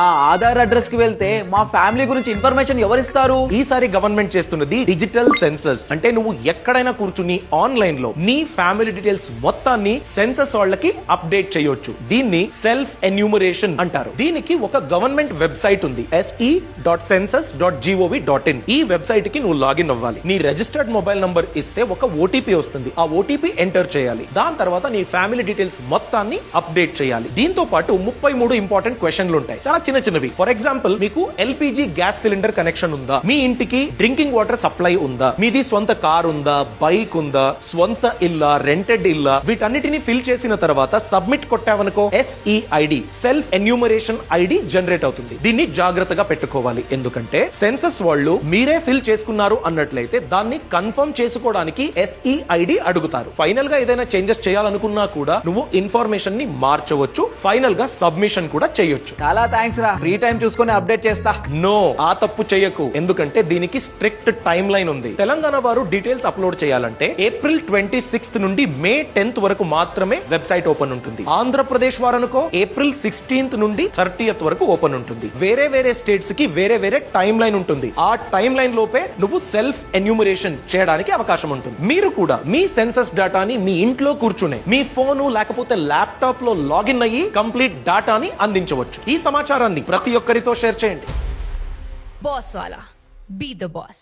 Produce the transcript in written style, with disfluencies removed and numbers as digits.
ఆ ఆధార్ అడ్రస్ కి వెళ్తే మా ఫ్యామిలీ గురించి ఇన్ఫర్మేషన్ ఎవరిస్తారు? ఈసారి గవర్నమెంట్ చేస్తున్నది డిజిటల్ సెన్సస్. అంటే నువ్వు ఎక్కడైనా కూర్చుని ఆన్లైన్ లో నీ ఫ్యామిలీ డీటెయిల్స్ మొత్తాన్ని సెన్సస్ వాళ్ళకి అప్డేట్ చేయొచ్చు. దీన్ని సెల్ఫ్ ఎన్యూమరేషన్ అంటారు. దీనికి ఒక గవర్నమెంట్ వెబ్సైట్ ఉంది, se.census.gov.in. ఈ వెబ్సైట్ కి నువ్వు లాగిన్ అవ్వాలి. నీ రిజిస్టర్డ్ మొబైల్ నంబర్ ఇస్తే ఒక ఓటీపీ వస్తుంది. ఆ ఓటీపీ ఎంటర్ చేయాలి. దాని తర్వాత నీ ఫ్యామిలీ డీటెయిల్స్ మొత్తాన్ని అప్డేట్ చేయాలి. దీంతో పాటు 33 ఇంపార్టెంట్ క్వశ్చన్లు ఉంటాయి, చాలా చిన్నవి. ఫర్ ఎగ్జాంపుల్, మీకు ఎల్పిజి గ్యాస్ సిలిండర్ కనెక్షన్ ఉందా? మీ ఇంటికి డ్రింకింగ్ వాటర్ సప్లై ఉందా? మీది సొంత కార్ ఉందా? బైక్ ఉందా? స్వంత ఇల్లా? రెంటెడ్ ఇల్లా? వీటన్నిటిని ఫిల్ చేసిన తర్వాత సబ్మిట్ కొట్టావనుకో SEID, self enumeration ID generate అవుతుంది. దీన్ని జాగ్రత్తగా పెట్టుకోవాలి, ఎందుకంటే సెన్సస్ వాళ్ళు మీరే ఫిల్ చేసుకున్నారు అన్నట్లయితే దాన్ని కన్ఫర్మ్ చేసుకోవడానికి SEID అడుగుతారు. ఫైనల్ గా ఏదైనా చేంజెస్ చేయాలనుకున్నా కూడా నువ్వు ఇన్ఫర్మేషన్ ని మార్చవచ్చు. ఫైనల్ గా సబ్మిషన్ కూడా చేయొచ్చు. చాలా థ్యాంక్స్ రా, ఫ్రీ టైం చూసుకొని అప్డేట్ చేస్తా. నో, ఆ తప్పు చేయకు, ఎందుకంటే దీనికి స్ట్రిక్ట్ టైం లైన్ ఉంది. తెలంగాణ వారు డీటెయిల్స్ అప్లోడ్ చేయాలంటే April 26th నుండి May 10th వరకు మాత్రమే వెబ్సైట్ ఓపెన్ ఉంటుంది. ఆంధ్రప్రదేశ్ వారనుకో April 16th నుండి 30th వరకు ఓపెన్ ఉంటుంది. వేరే స్టేట్స్ కి వేరే టైం లైన్ ఉంటుంది. ఆ టైం లైన్ లోపే నువ్వు సెల్ఫ్ ఎన్యూమరేషన్ చేయడానికి అవకాశం ఉంటుంది. మీరు కూడా మీ సెన్సస్ డేటాని మీ ఇంట్లో కూర్చునే మీ ఫోను లేకపోతే ల్యాప్టాప్ లో లాగిన్ అయ్యి కంప్లీట్ డేటాని అందించవచ్చు. ఈ సమాచారాన్ని ప్రతి ఒక్కరితో షేర్ చేయండి. Boss Wala. Be the boss.